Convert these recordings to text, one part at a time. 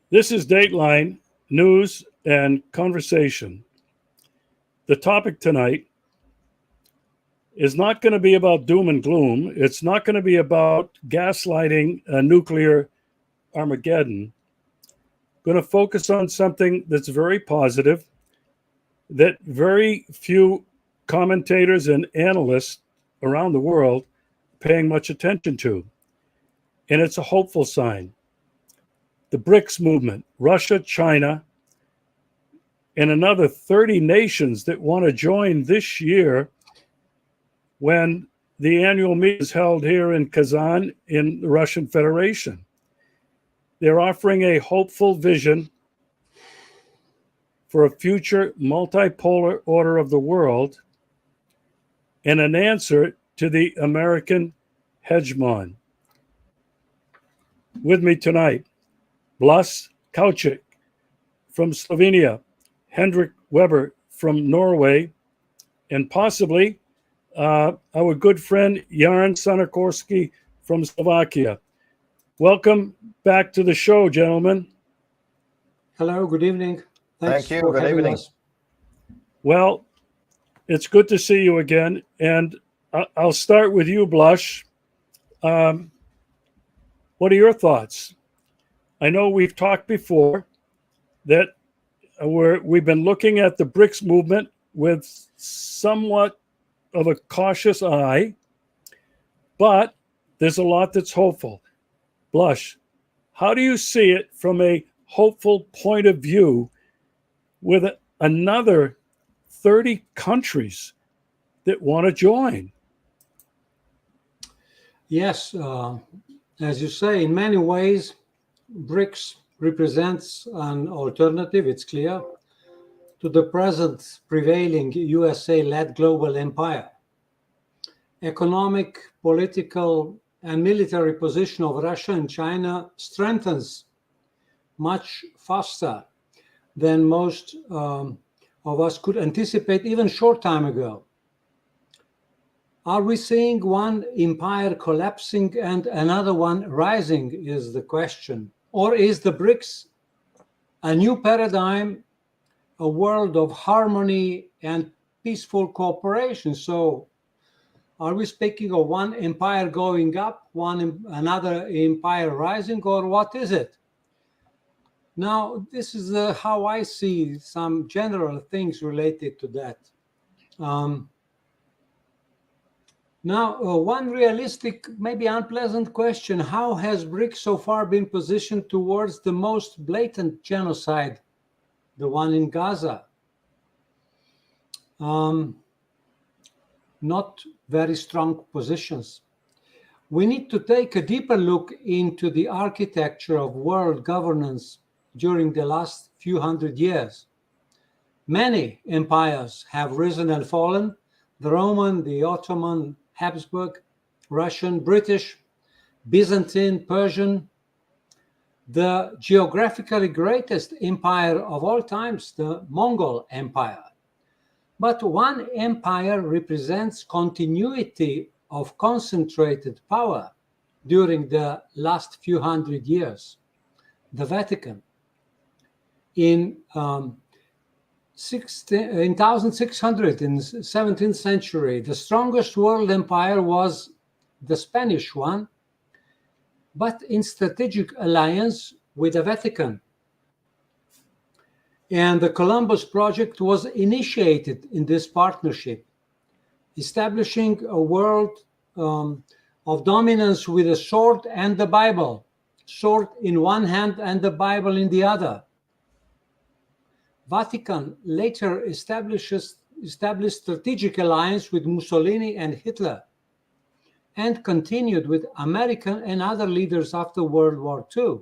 This is Dateline News and Conversation. The topic tonight is not going to be about doom and gloom. It's not going to be about gaslighting a nuclear Armageddon. Going to focus on something that's very positive, that very few commentators and analysts around the world paying much attention to. And it's a hopeful sign. The BRICS movement, Russia, China, and another 30 nations that want to join this year when the annual meeting is held here in Kazan in the Russian Federation. They're offering a hopeful vision for a future multipolar order of the world and an answer to the American hegemon. With me tonight, Blas Kaučik from Slovenia, Hendrik Weber from Norway, and possibly our good friend Jan Sanakorski from Slovakia. Welcome back to the show, gentlemen. Hello, good evening. Thank you, good evening. Us. Well, it's good to see you again. And I'll start with you, Blas. What are your thoughts? I know we've talked before that we've been looking at the BRICS movement with somewhat of a cautious eye, but there's a lot that's hopeful. Blas, how do you see it from a hopeful point of view with another 30 countries that want to join? Yes, as you say, in many ways, BRICS represents an alternative, it's clear, to the present prevailing USA-led global empire. Economic, political, and military position of Russia and China strengthens much faster than most of us could anticipate even short time ago. Are we seeing one empire collapsing and another one rising is the question. Or is the BRICS a new paradigm, a world of harmony and peaceful cooperation? So are we speaking of one empire going up, another empire rising, or what is it? Now, this is how I see some general things related to that. Now, one realistic, maybe unpleasant question: how has BRICS so far been positioned towards the most blatant genocide, the one in Gaza? Not very strong positions. We need to take a deeper look into the architecture of world governance during the last few hundred years. Many empires have risen and fallen: the Roman, the Ottoman, Habsburg, Russian, British, Byzantine, Persian. The geographically greatest empire of all times, the Mongol Empire. But one empire represents continuity of concentrated power during the last few hundred years, the Vatican. In 1600, in the 17th century, the strongest world empire was the Spanish one, but in strategic alliance with the Vatican. And the Columbus project was initiated in this partnership, establishing a world of dominance with a sword and the Bible, sword in one hand and the Bible in the other. Vatican later established strategic alliance with Mussolini and Hitler, and continued with American and other leaders after World War II.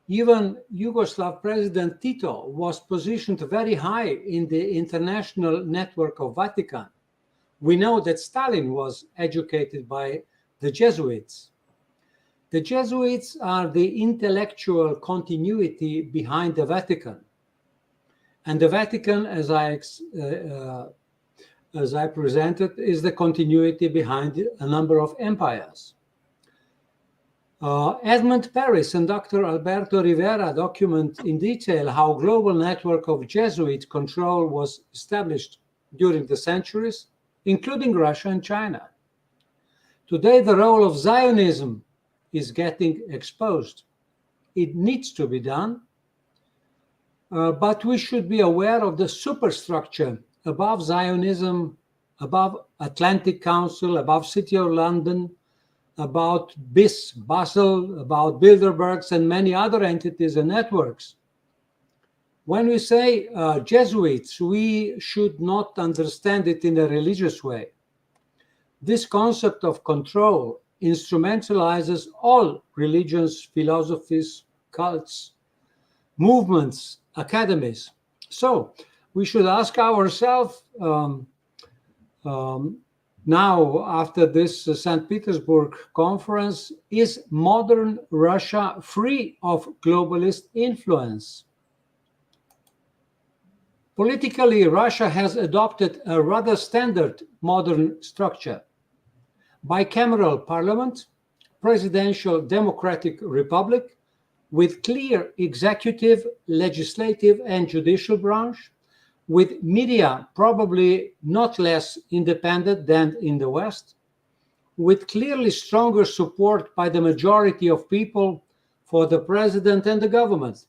Even Yugoslav President Tito was positioned very high in the international network of Vatican. We know that Stalin was educated by the Jesuits. The Jesuits are the intellectual continuity behind the Vatican. And the Vatican, as I presented, is the continuity behind a number of empires. Edmund Paris and Dr. Alberto Rivera document in detail how a global network of Jesuit control was established during the centuries, including Russia and China. Today, the role of Zionism is getting exposed. It needs to be done, but we should be aware of the superstructure above Zionism, above Atlantic Council, above City of London, about BIS, Basel, about Bilderbergs, and many other entities and networks. When we say Jesuits, we should not understand it in a religious way. This concept of control instrumentalizes all religions, philosophies, cults, movements, academies. So we should ask ourselves now, after this St. Petersburg conference, is modern Russia free of globalist influence? Politically, Russia has adopted a rather standard modern structure. Bicameral parliament, presidential democratic republic, with clear executive, legislative, and judicial branch, with media probably not less independent than in the West, with clearly stronger support by the majority of people for the president and the government.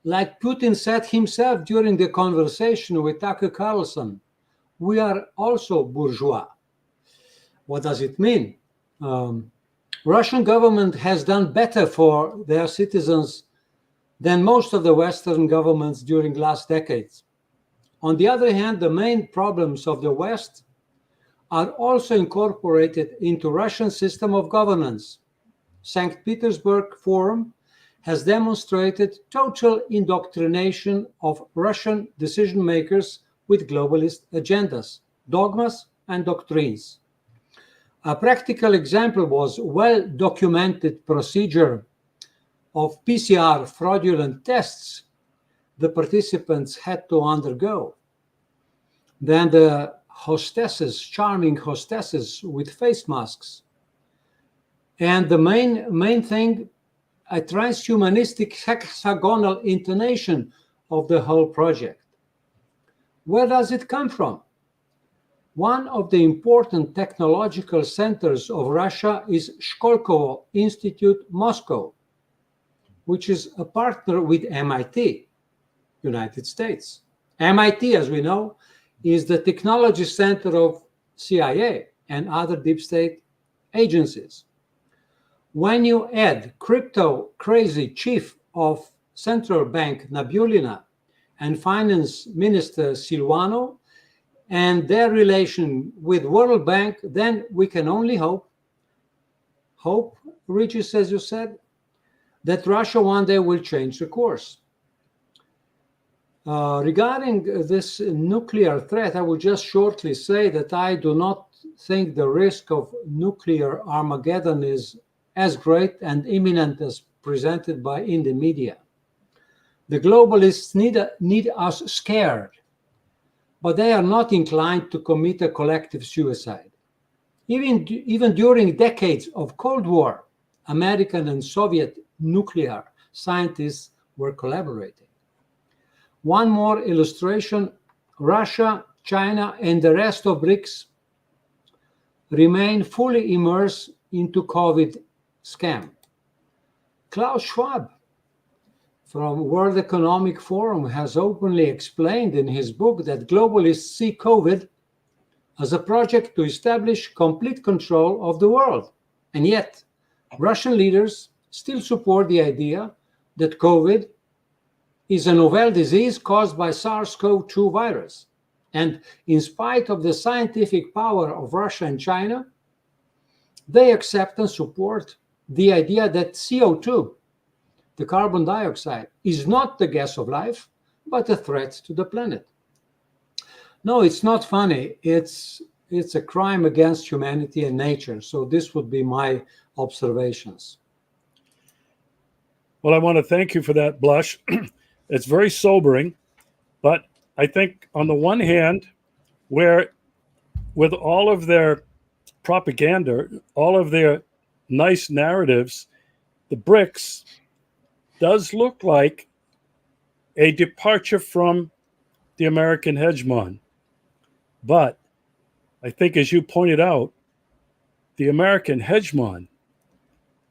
Like Putin said himself during the conversation with Tucker Carlson, we are also bourgeois. What does it mean? Russian government has done better for their citizens than most of the Western governments during last decades. On the other hand, the main problems of the West are also incorporated into Russian system of governance. St. Petersburg Forum has demonstrated total indoctrination of Russian decision makers with globalist agendas, dogmas, and doctrines. A practical example was well-documented procedure of PCR fraudulent tests the participants had to undergo. Then the hostesses, charming hostesses with face masks. And the main thing, a transhumanistic hexagonal intonation of the whole project. Where does it come from? One of the important technological centers of Russia is Skolkovo Institute, Moscow, which is a partner with MIT, United States. MIT, as we know, is the technology center of CIA and other deep state agencies. When you add crypto crazy chief of central bank Nabulina and finance minister Silvano and their relation with World Bank, then we can only hope, Regis, as you said, that Russia one day will change the course. Regarding this nuclear threat, I will just shortly say that I do not think the risk of nuclear Armageddon is as great and imminent as presented by in the media. The globalists need us scared, but they are not inclined to commit a collective suicide. Even during decades of Cold War, American and Soviet nuclear scientists were collaborating. One more illustration, Russia, China, and the rest of BRICS remain fully immersed into COVID scam. Klaus Schwab from World Economic Forum has openly explained in his book that globalists see COVID as a project to establish complete control of the world. And yet, Russian leaders still support the idea that COVID is a novel disease caused by SARS-CoV-2 virus. And in spite of the scientific power of Russia and China, they accept and support the idea that CO2, the carbon dioxide, is not the gas of life, but a threat to the planet. No, it's not funny. It's a crime against humanity and nature. So this would be my observations. Well, I want to thank you for that, Blush. It's very sobering, but I think on the one hand, where with all of their propaganda, all of their nice narratives, the BRICS does look like a departure from the American hegemon. But I think, as you pointed out, the American hegemon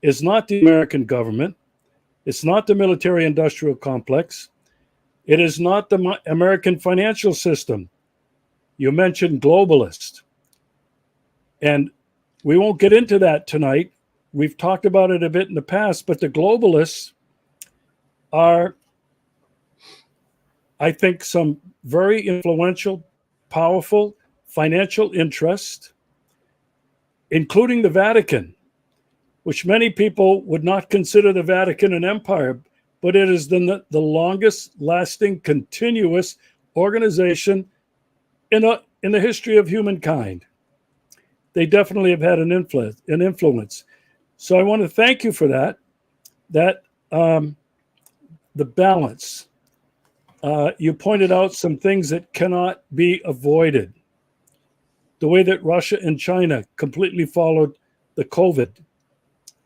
is not the American government. It's not the military industrial complex. It is not the American financial system. You mentioned globalist. And we won't get into that tonight. We've talked about it a bit in the past, but the globalists are, I think, some very influential, powerful financial interest, including the Vatican, which many people would not consider the Vatican an empire, but it is the longest lasting, continuous organization in the history of humankind. They definitely have had an influence. So I want to thank you for that. The balance. You pointed out some things that cannot be avoided. The way that Russia and China completely followed the COVID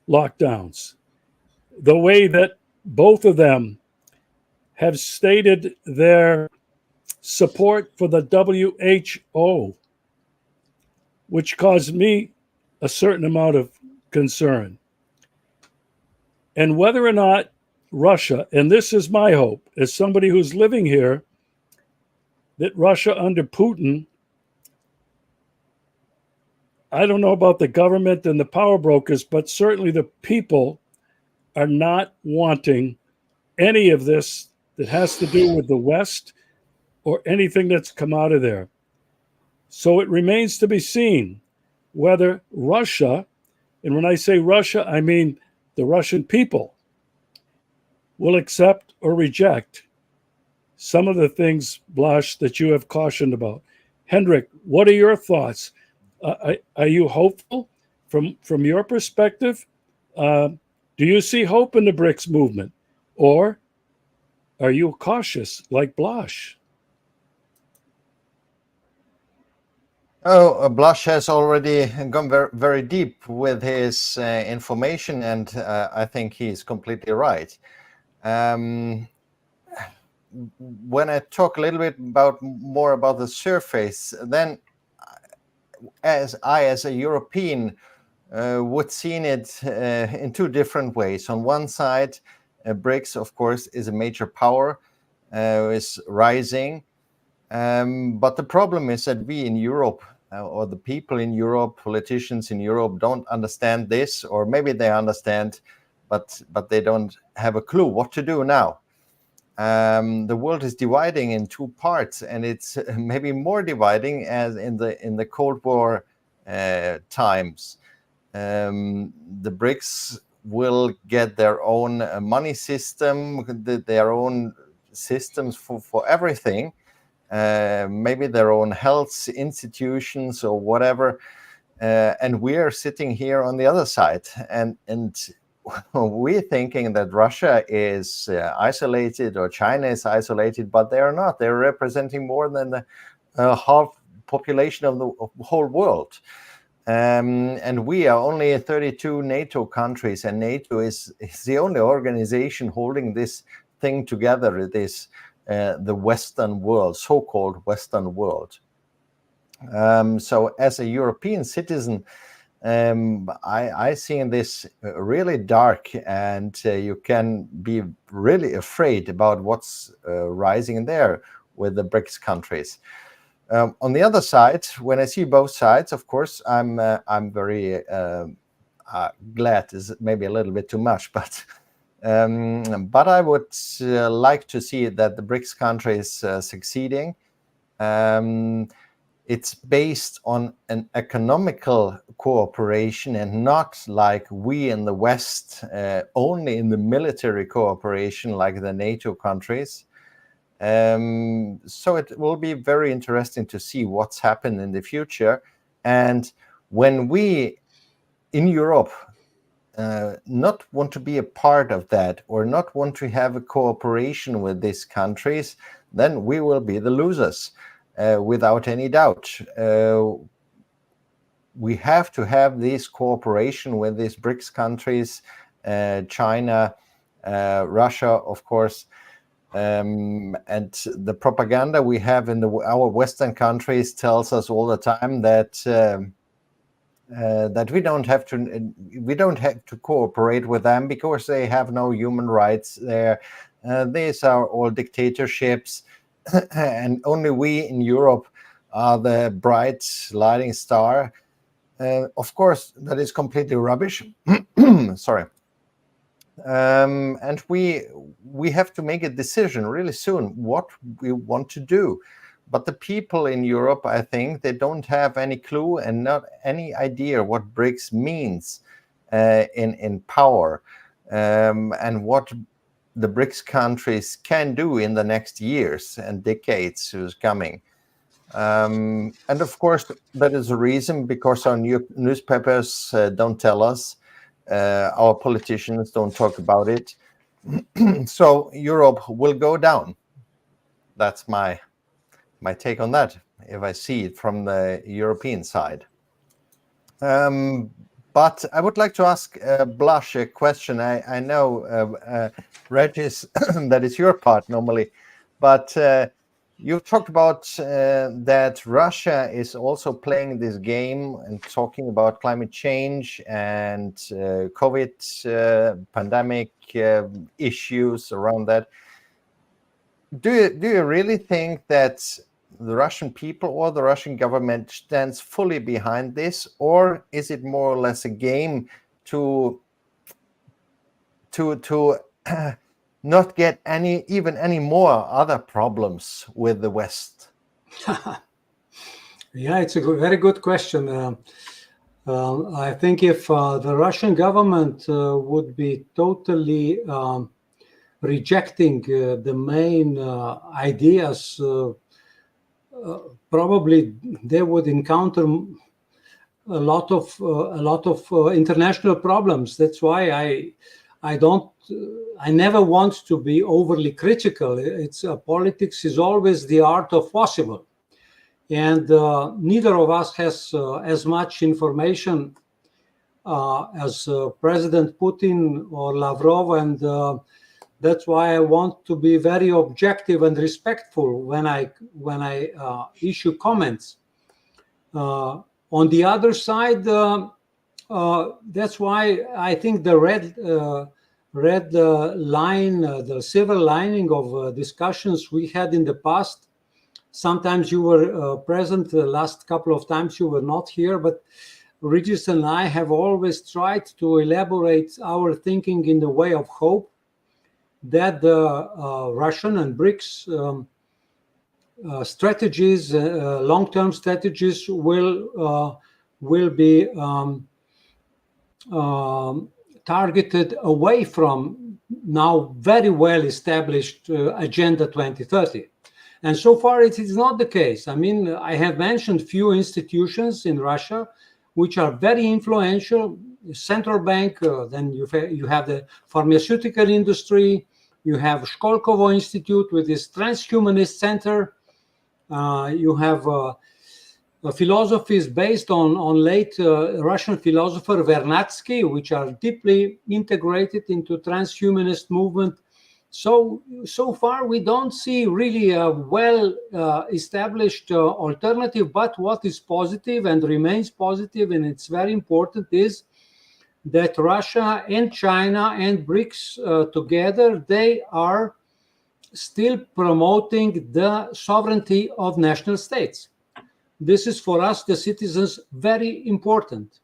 lockdowns. The way that both of them have stated their support for the WHO, which caused me a certain amount of concern. And whether or not Russia, and this is my hope as somebody who's living here, that Russia under Putin, I don't know about the government and the power brokers, but certainly the people are not wanting any of this that has to do with the West or anything that's come out of there. So it remains to be seen whether Russia, and when I say Russia, I mean the Russian people, will accept or reject some of the things, Blaž, that you have cautioned about. Hendrik, what are your thoughts? Are you hopeful from your perspective? Do you see hope in the BRICS movement? Or are you cautious like Blaž? Oh, Blaž has already gone very, very deep with his information, and I think he's completely right. When I talk a little bit more about the surface, then as a European would see it in two different ways. On one side, BRICS, of course, is a major power, is rising. But the problem is that we in Europe, or the people in Europe, politicians in Europe, don't understand this, or maybe they understand, but they don't have a clue what to do now. The world is dividing in two parts, and it's maybe more dividing as in the Cold War times. The BRICS will get their own money system, their own systems for everything. Maybe their own health institutions or whatever, and we're sitting here on the other side, and we're thinking that Russia is isolated or China is isolated, but they are not. They're representing more than the half population of the whole world, and we are only 32 NATO countries, and NATO is the only organization holding this thing together. The Western world, so-called Western world. So as a European citizen, I see in this really dark, and you can be really afraid about what's rising there with the BRICS countries. On the other side, when I see both sides, of course, I'm very glad. Is maybe a little bit too much, but I would like to see that the BRICS countries succeeding. It's based on an economical cooperation and not like we in the West, only in the military cooperation like the NATO countries. So it will be very interesting to see what's happened in the future. And when we in Europe not want to be a part of that, or not want to have a cooperation with these countries, then we will be the losers, without any doubt. we have to have this cooperation with these BRICS countries, China, Russia, of course, and the propaganda we have in our Western countries tells us all the time that that we don't have to cooperate with them because they have no human rights there. These are all dictatorships, and only we in Europe are the bright lighting star. Of course, that is completely rubbish. Sorry. And we have to make a decision really soon what we want to do. But the people in Europe, I think, they don't have any clue and not any idea what BRICS means in power, and what the BRICS countries can do in the next years and decades who's coming. And of course, that is a reason because our newspapers don't tell us, our politicians don't talk about it. So Europe will go down. That's my take on that, if I see it from the European side. But I would like to ask Blush a question. I know, Regis, that is your part normally, but you've talked about that Russia is also playing this game and talking about climate change and COVID pandemic issues around that. Do you really think that the Russian people or the Russian government stands fully behind this, or is it more or less a game to not get any more other problems with the West? Yeah, it's a very good question. I think if the Russian government would be totally rejecting the main ideas, probably they would encounter a lot of international problems. That's why I never want to be overly critical. It's politics is always the art of possible, and neither of us has as much information as President Putin or Lavrov, and that's why I want to be very objective and respectful when I issue comments. On the other side, that's why I think the red line, the silver lining of discussions we had in the past. Sometimes you were present. The last couple of times you were not here, but Regis and I have always tried to elaborate our thinking in the way of hope, that the Russian and BRICS strategies, long-term strategies, will be targeted away from now very well established Agenda 2030. And so far it is not the case. I mean, I have mentioned few institutions in Russia which are very influential. Central bank, then you have the pharmaceutical industry, you have Shkolkovo Institute with its transhumanist center, you have philosophies based on late Russian philosopher Vernadsky, which are deeply integrated into transhumanist movement. So far we don't see really a well established alternative, but what is positive and remains positive, and it's very important, is that Russia and China and BRICS together, they are still promoting the sovereignty of national states. This is for us, the citizens, very important.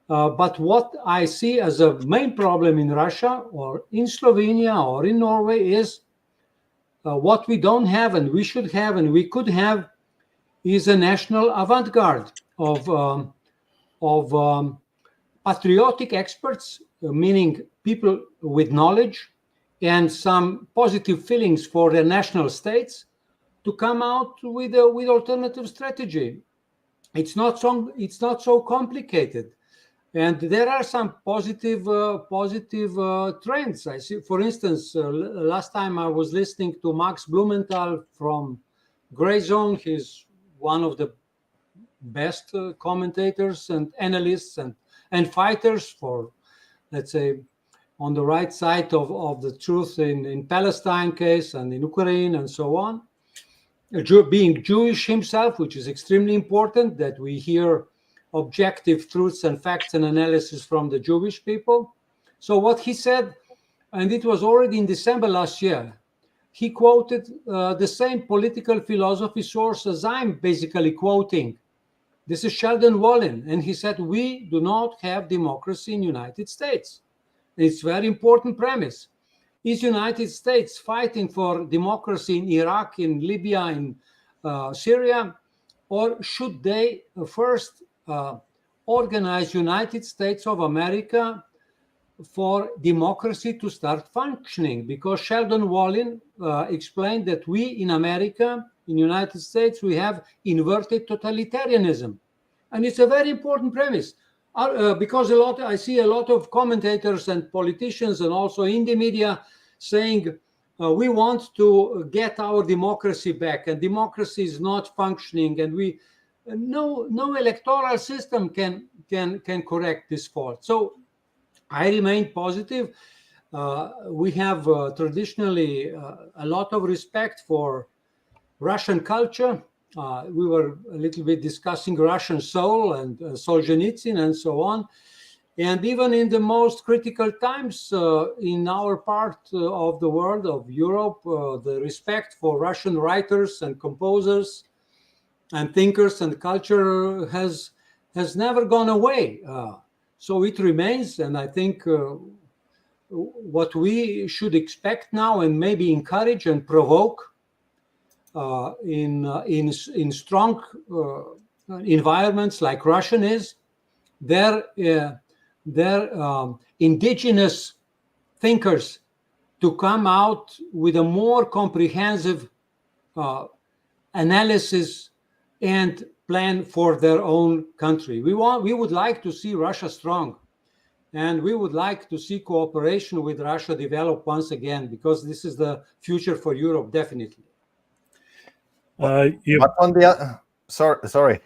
But what I see as a main problem in Russia or in Slovenia or in Norway is what we don't have and we should have and we could have is a national avant-garde of patriotic experts, meaning people with knowledge and some positive feelings for their national states, to come out with alternative strategy. It's not so complicated, and there are some positive trends. I see, for instance, last time I was listening to Max Blumenthal from Gray Zone. He's one of the best commentators and analysts and fighters for, let's say, on the right side of the truth in Palestine case and in Ukraine and so on. Being Jewish himself, which is extremely important that we hear objective truths and facts and analysis from the Jewish people. So what he said, and it was already in December last year, he quoted the same political philosophy source as I'm basically quoting. This is Sheldon Wallen, and he said, we do not have democracy in the United States. It's a very important premise. Is United States fighting for democracy in Iraq, in Libya, in Syria, or should they first organize United States of America for democracy to start functioning? Because Sheldon Wallen explained that we in America, in United States, we have inverted totalitarianism. And it's a very important premise. Because I see a lot of commentators and politicians and also in the media saying we want to get our democracy back, and democracy is not functioning, and no electoral system can correct this fault. So I remain positive. We have traditionally a lot of respect for Russian culture. We were a little bit discussing Russian soul and Solzhenitsyn and so on. And even in the most critical times in our part of the world, of Europe, the respect for Russian writers and composers and thinkers and culture has never gone away. So it remains, and I think what we should expect now and maybe encourage and provoke in strong environments like Russian is, their indigenous thinkers to come out with a more comprehensive analysis and plan for their own country. We would like to see Russia strong, and we would like to see cooperation with Russia develop once again, because this is the future for Europe, definitely. But on the sorry.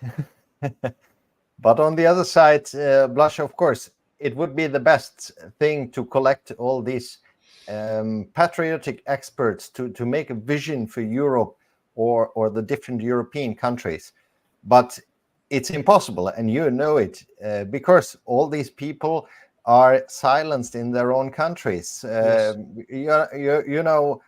But on the other side, Blush, of course, it would be the best thing to collect all these patriotic experts to make a vision for Europe or the different European countries. But it's impossible, and you know it, because all these people are silenced in their own countries. Yes. You know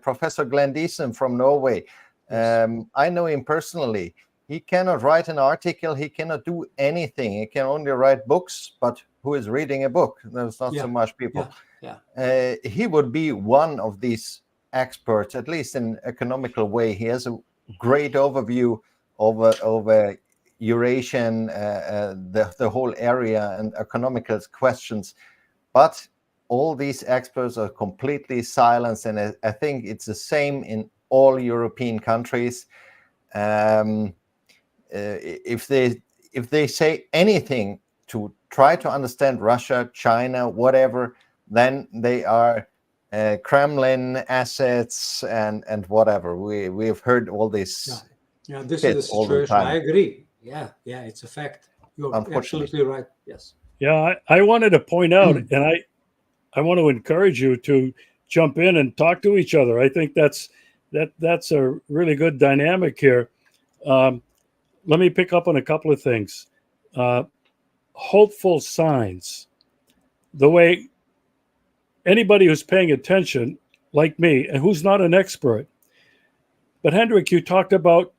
Professor Glenn Deason from Norway. Yes. I know him personally. He cannot write an article. He cannot do anything. He can only write books. But who is reading a book? There's not so much people. Yeah. He would be one of these experts, at least in economical way. He has a great overview over Eurasian, the whole area and economical questions. But all these experts are completely silenced, and I think it's the same in all European countries. If they say anything to try to understand Russia, China, whatever, then they are Kremlin assets and whatever. We've heard all this. Yeah, this is the situation. I agree. Yeah, it's a fact. You're absolutely right. Yes. Yeah, I wanted to point out, and I want to encourage you to jump in and talk to each other. I think that's a really good dynamic here. Let me pick up on a couple of things. Hopeful signs. The way anybody who's paying attention, like me, and who's not an expert, but Hendrik, you talked about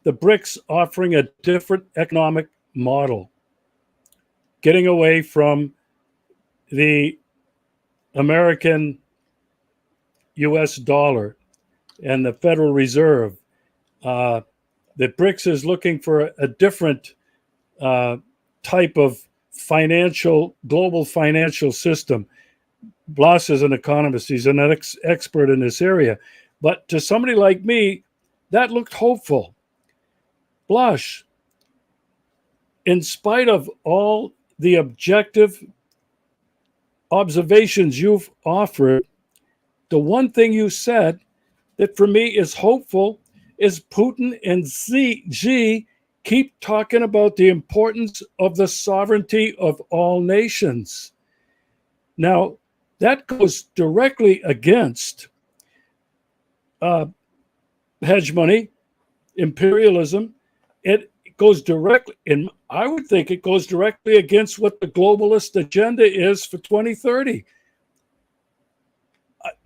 the BRICS offering a different economic model, getting away from the American US dollar and the Federal Reserve. The BRICS is looking for a different type of global financial system. Blas is an economist. He's an expert in this area. But to somebody like me, that looked hopeful. Blas, in spite of all the objective observations you've offered, the one thing you said that for me is hopeful is Putin and Xi keep talking about the importance of the sovereignty of all nations. Now, that goes directly against hegemony, imperialism. It goes directly, and I would think it goes directly against what the globalist agenda is for 2030.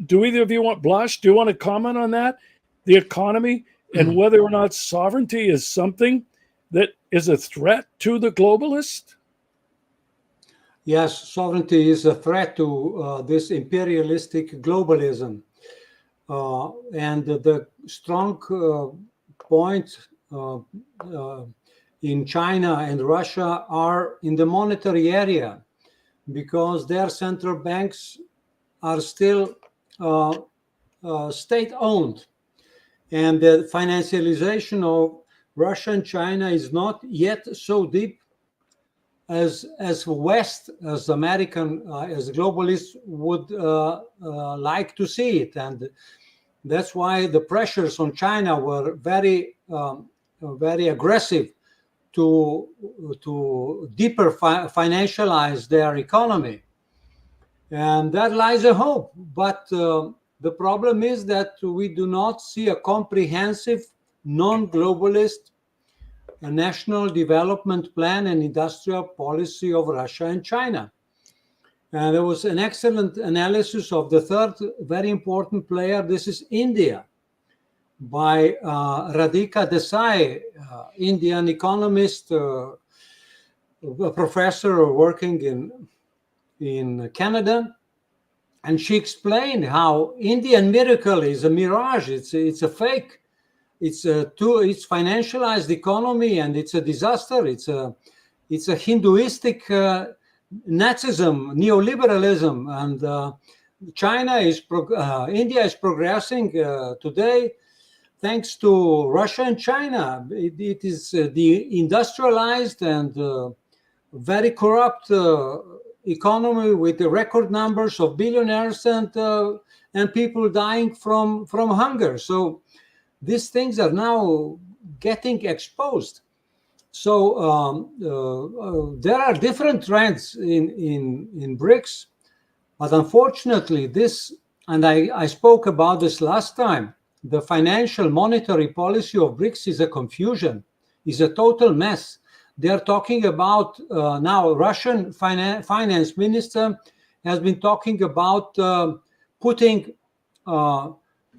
Do either of you want, Blaž, do you want to comment on that? The economy and whether or not sovereignty is something that is a threat to the globalist? Yes, sovereignty is a threat to this imperialistic globalism. And the strong point in China and Russia are in the monetary area, because their central banks are still state-owned. And the financialization of Russia and China is not yet so deep as West, as American, as globalists would like to see it. And that's why the pressures on China were very aggressive to deeper financialize their economy. And that lies a hope. But the problem is that we do not see a comprehensive, non-globalist national development plan and industrial policy of Russia and China. And there was an excellent analysis of the third very important player. This is India, by Radhika Desai, Indian economist, a professor working in Canada. And she explained how Indian miracle is a mirage. It's a fake. It's financialized economy, and it's a disaster. It's a Hinduistic Nazism, neoliberalism, and India is progressing today thanks to Russia and China. It is the industrialized and very corrupt economy with the record numbers of billionaires and people dying from hunger. So these things are now getting exposed. So there are different trends in BRICS, but unfortunately this, and I spoke about this last time, the financial monetary policy of BRICS is a confusion, is a total mess. They're talking about now, Russian finance minister has been talking about putting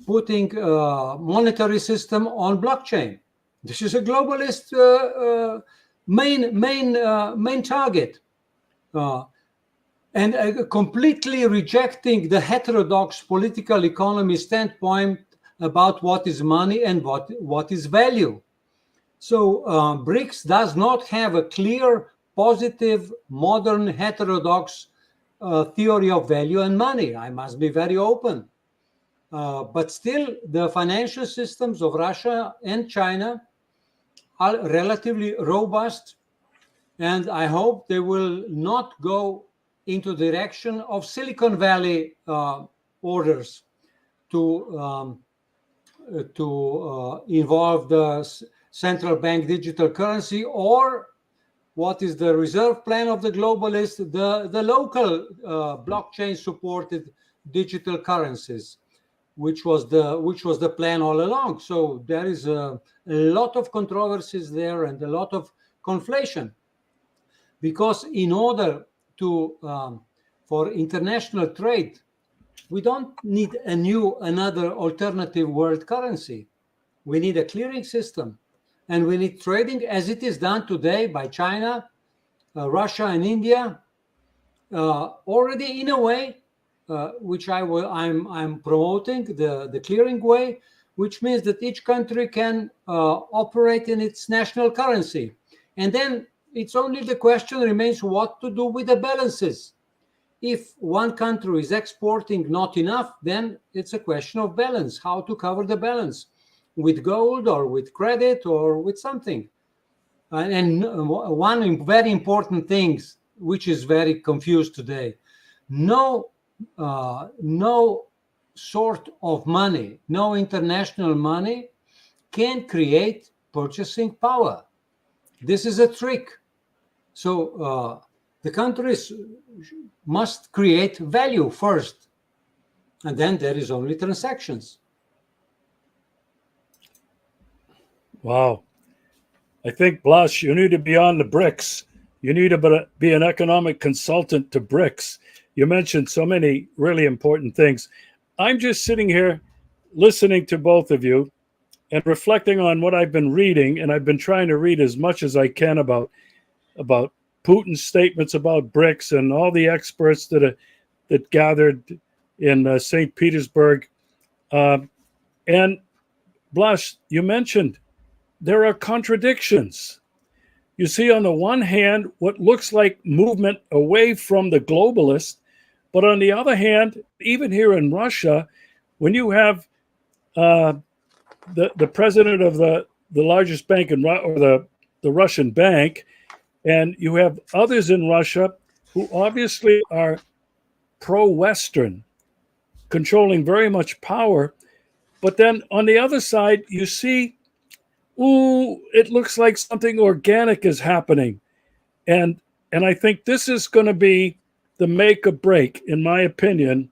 monetary system on blockchain. This is a globalist main target, and completely rejecting the heterodox political economy standpoint about what is money and what is value. So BRICS does not have a clear, positive, modern, heterodox theory of value and money. I must be very open. But still, the financial systems of Russia and China are relatively robust, and I hope they will not go into the direction of Silicon Valley orders to involve the central bank digital currency, or what is the reserve plan of the globalists, the local blockchain supported digital currencies, which was the plan all along. So there is a lot of controversies there and a lot of conflation, because in order to for international trade, we don't need another alternative world currency. We need a clearing system, and we need trading as it is done today by China, Russia, and India, already in a way. Which I'm promoting, the clearing way, which means that each country can operate in its national currency. And then it's only the question remains what to do with the balances. If one country is exporting not enough, then it's a question of balance, how to cover the balance, with gold or with credit or with something. And one very important thing, which is very confused today, no sort of money, no international money can create purchasing power. This is a trick. So the countries must create value first, and then there is only transactions. Wow. I think, Blas, you need to be on the BRICS. You need to be an economic consultant to BRICS. You mentioned so many really important things. I'm just sitting here listening to both of you and reflecting on what I've been reading, and I've been trying to read as much as I can about Putin's statements about BRICS and all the experts that gathered in St. Petersburg. And Blas, you mentioned there are contradictions. You see, on the one hand, what looks like movement away from the globalist, but on the other hand, even here in Russia, when you have the president of the largest bank or the Russian bank, and you have others in Russia who obviously are pro-Western, controlling very much power. But then on the other side, you see, ooh, it looks like something organic is happening. And I think this is going to be the make or break, in my opinion,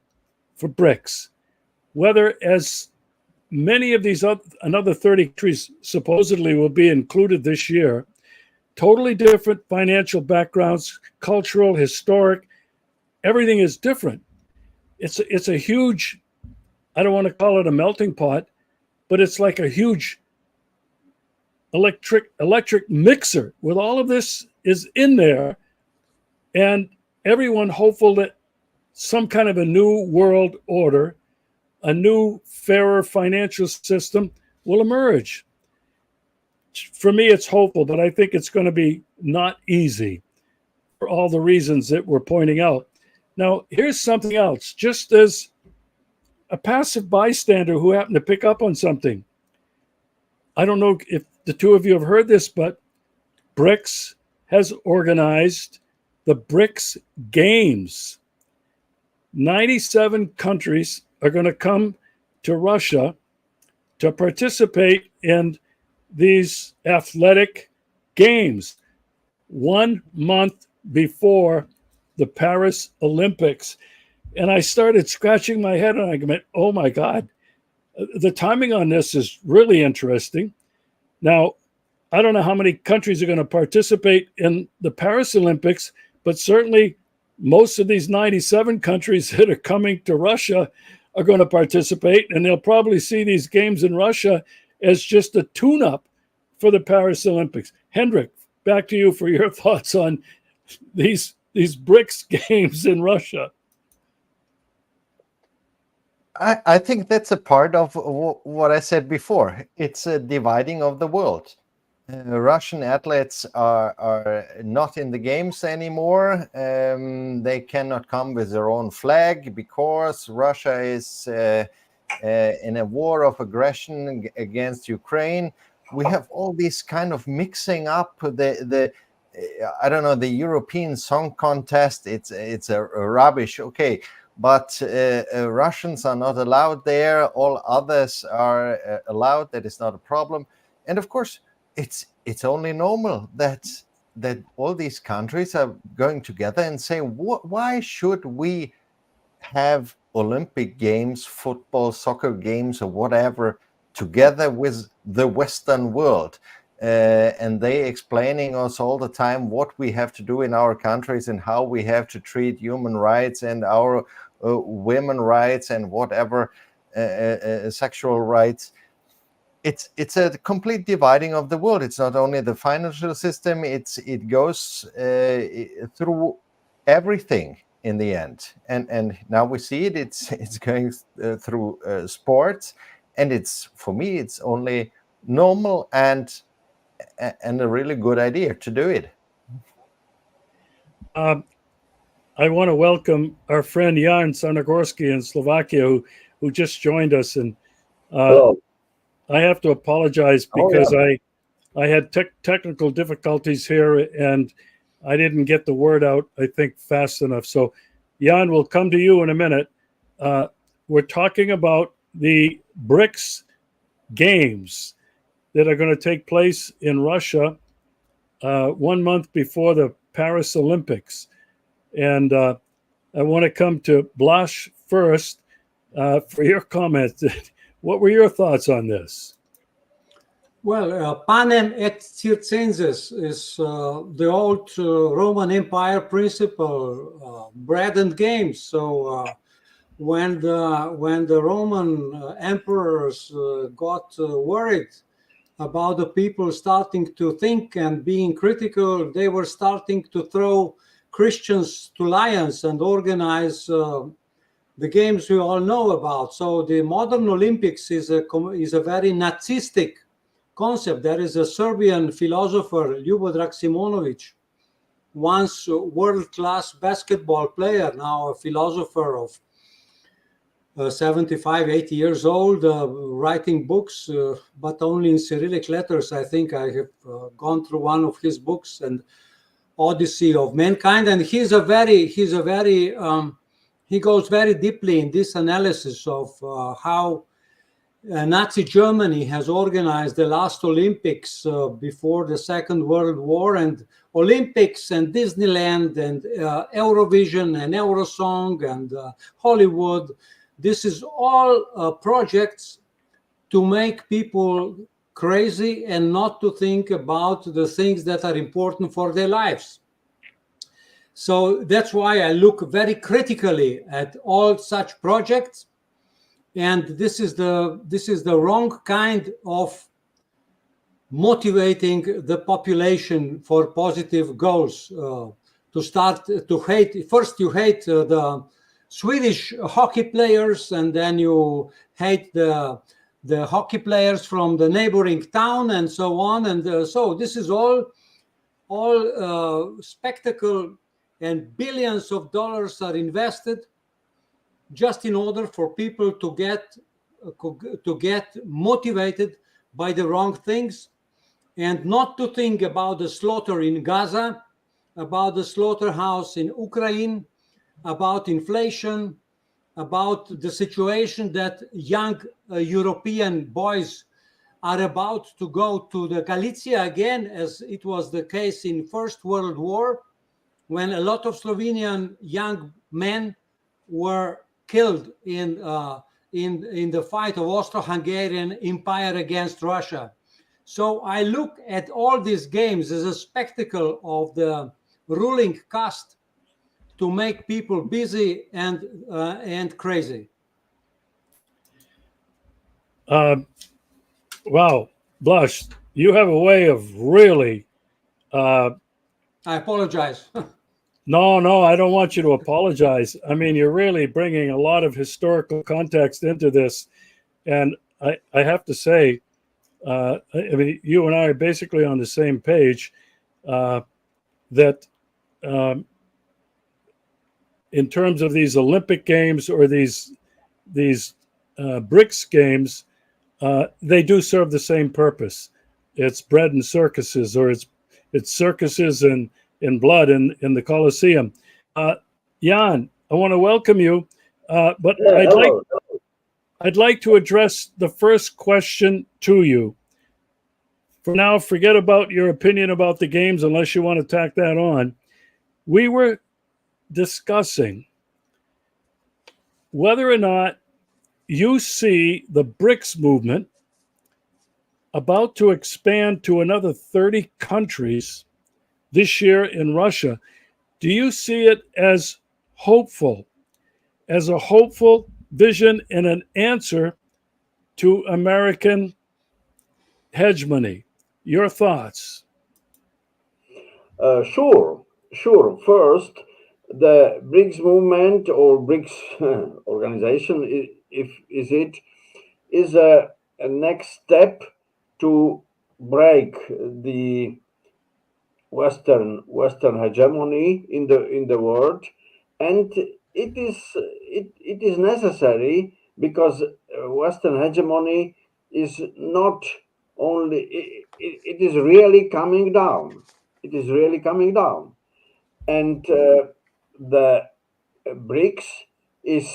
for BRICS. Whether, as many of these another 30 countries supposedly will be included this year, totally different financial backgrounds, cultural, historic, everything is different. It's a huge, I don't want to call it a melting pot, but it's like a huge electric mixer with all of this is in there, and everyone hopeful that some kind of a new world order, a new fairer financial system will emerge. For me, it's hopeful, but I think it's going to be not easy for all the reasons that we're pointing out. Now, here's something else. Just as a passive bystander who happened to pick up on something, I don't know if the two of you have heard this, but BRICS has organized the BRICS Games. 97 countries are going to come to Russia to participate in these athletic games 1 month before the Paris Olympics. And I started scratching my head and I went, oh my God, the timing on this is really interesting. Now, I don't know how many countries are going to participate in the Paris Olympics, but certainly most of these 97 countries that are coming to Russia are going to participate, and they'll probably see these games in Russia as just a tune-up for the Paris Olympics. Hendrik, back to you for your thoughts on these BRICS games in Russia. I think that's a part of what I said before. It's a dividing of the world. Russian athletes are not in the games anymore. They cannot come with their own flag because Russia is in a war of aggression against Ukraine. We have all this kind of mixing up the I don't know, the European Song Contest. It's a rubbish. Okay. But Russians are not allowed there. All others are allowed. That is not a problem. And of course, it's only normal that all these countries are going together and say, why should we have Olympic Games, football, soccer games, or whatever, together with the Western world? And they explaining us all the time what we have to do in our countries and how we have to treat human rights and our women rights and whatever, sexual rights. It's a complete dividing of the world. It's not only the financial system, it goes through everything in the end. And now we see it's going through sports, and for me it's only normal and a really good idea to do it. I want to welcome our friend Jan Sarnogorski in Slovakia, who just joined us. And I have to apologize because I had technical difficulties here and I didn't get the word out, I think, fast enough. So Jan, we'll come to you in a minute. We're talking about the BRICS games that are going to take place in Russia 1 month before the Paris Olympics. And I want to come to Blaž first for your comments. What were your thoughts on this? Well, panem et circenses is the old Roman Empire principle, bread and games. So when the Roman emperors got worried about the people starting to think and being critical, they were starting to throw Christians to lions and organize the games we all know about. So the modern Olympics is a very Nazistic concept. There is a Serbian philosopher, Ljubodrag Simonovic, once a world-class basketball player, now a philosopher of 75, 80 years old, writing books, but only in Cyrillic letters. I think I have gone through one of his books, and Odyssey of Mankind. And he goes very deeply in this analysis of how Nazi Germany has organized the last Olympics before the Second World War, and Olympics and Disneyland and Eurovision and Eurosong and Hollywood. This is all projects to make people crazy and not to think about the things that are important for their lives. So that's why I look very critically at all such projects. And this is the wrong kind of motivating the population for positive goals. To start to hate, first you hate the Swedish hockey players, and then you hate the hockey players from the neighboring town, and so on. And so this is all spectacle, and billions of dollars are invested just in order for people to get motivated by the wrong things, and not to think about the slaughter in Gaza, about the slaughterhouse in Ukraine, about inflation, about the situation that young European boys are about to go to the Galicia again, as it was the case in First World War, when a lot of Slovenian young men were killed in the fight of Austro-Hungarian Empire against Russia. So I look at all these games as a spectacle of the ruling caste to make people busy and crazy. Wow, Blaž, you have a way of really. I apologize. No, I don't want you to apologize. I mean, you're really bringing a lot of historical context into this. And I have to say, I mean, you and I are basically on the same page that in terms of these Olympic Games or these BRICS games, they do serve the same purpose. It's bread and circuses, or it's circuses and in blood in the Colosseum. Jan, I want to welcome you, but I'd like to address the first question to you. For now, forget about your opinion about the games unless you want to tack that on. We were discussing whether or not you see the BRICS movement about to expand to another 30 countries this year in Russia. Do you see it as hopeful, as a hopeful vision and an answer to American hegemony? Your thoughts? Sure. First, the BRICS movement or BRICS organization, is a next step to break the Western hegemony in the world, and it is necessary because Western hegemony is not only it is really coming down. It is really coming down, and the BRICS is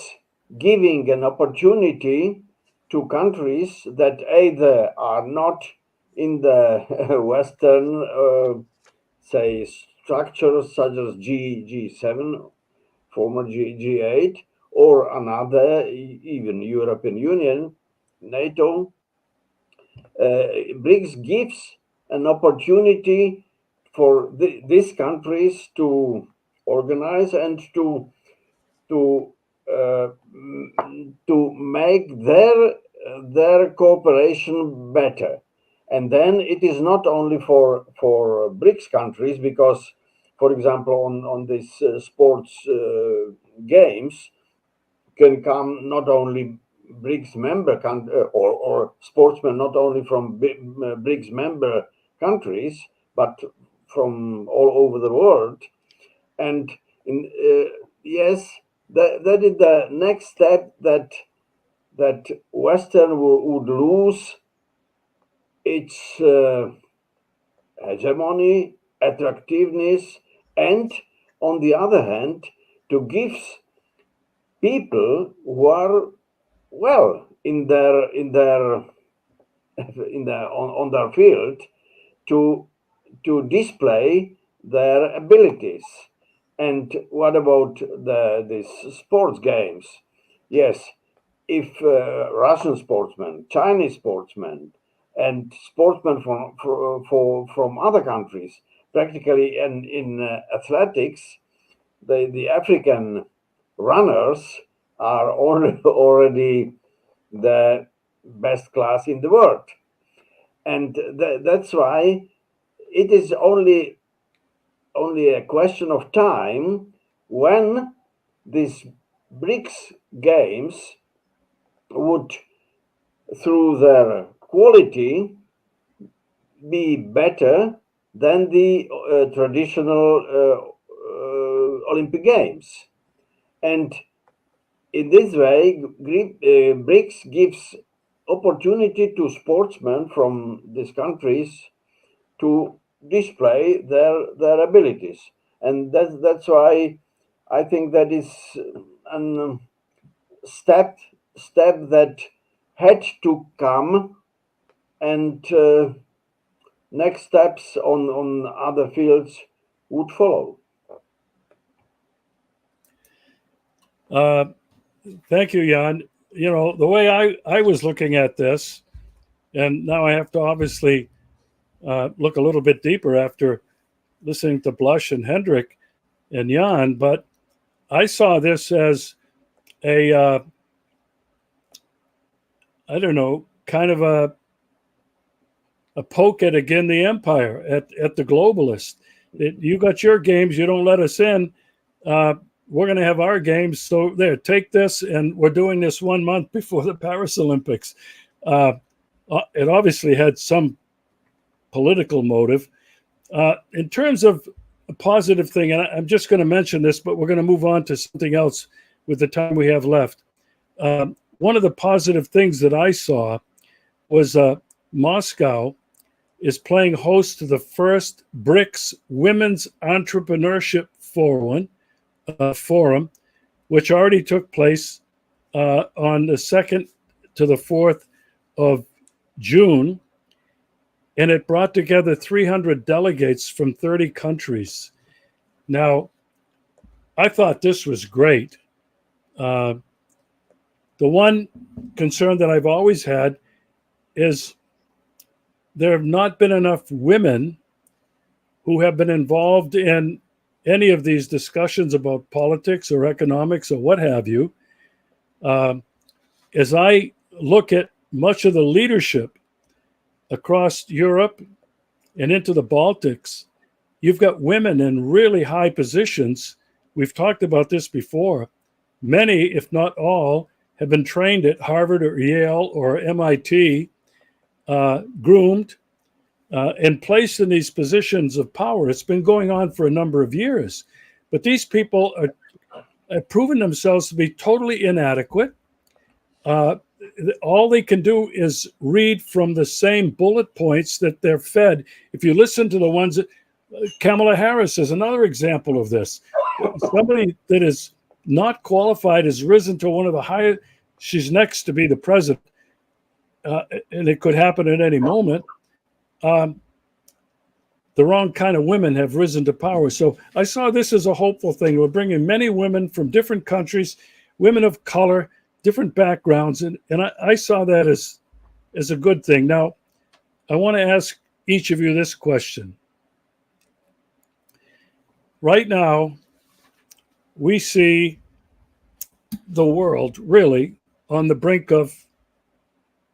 giving an opportunity to countries that either are not in the Western say, structures such as G7, former G8, or another, even European Union, NATO, BRICS gives an opportunity for these countries to organize and to uh, make their cooperation better. And then it is not only for BRICS countries, because, for example, on these sports games can come not only BRICS member or sportsmen not only from BRICS member countries, but from all over the world. And yes, that is the next step, that Western would lose its hegemony, attractiveness, and on the other hand, to give people who are well in their on their field to display their abilities. And what about these sports games? Yes, if Russian sportsmen, Chinese sportsmen, and sportsmen from other countries, practically in athletics, the African runners are already the best class in the world. And that's why it is only a question of time when these BRICS games would, through their quality, be better than the traditional Olympic Games. And in this way, BRICS gives opportunity to sportsmen from these countries to display their abilities. And that's why I think that is a step that had to come, and next steps on other fields would follow. Thank you, Jan. You know, the way I was looking at this, and now I have to obviously look a little bit deeper after listening to Blush and Hendrik and Jan, but I saw this as a, I don't know, kind of a poke at again the empire, at the globalists. You got your games, you don't let us in. We're going to have our games. So there, take this, and we're doing this 1 month before the Paris Olympics. It obviously had some political motive. In terms of a positive thing, and I'm just going to mention this, but we're going to move on to something else with the time we have left. One of the positive things that I saw was Moscow is playing host to the first BRICS Women's Entrepreneurship Forum, which already took place on the 2nd to the 4th of June. And it brought together 300 delegates from 30 countries. Now, I thought this was great. The one concern that I've always had is there have not been enough women who have been involved in any of these discussions about politics or economics or what have you. As I look at much of the leadership across Europe and into the Baltics, you've got women in really high positions. We've talked about this before. Many, if not all, have been trained at Harvard or Yale or MIT, groomed, and placed in these positions of power. It's been going on for a number of years. But these people have proven themselves to be totally inadequate. All they can do is read from the same bullet points that they're fed. If you listen to the ones that Kamala Harris is another example of this. Somebody that is not qualified has risen to one of the highest. She's next to be the president, and it could happen at any moment. the wrong kind of women have risen to power. So I saw this as a hopeful thing. We're bringing many women from different countries, women of color, different backgrounds, and I saw that as a good thing. Now, I want to ask each of you this question. Right now, we see the world really on the brink of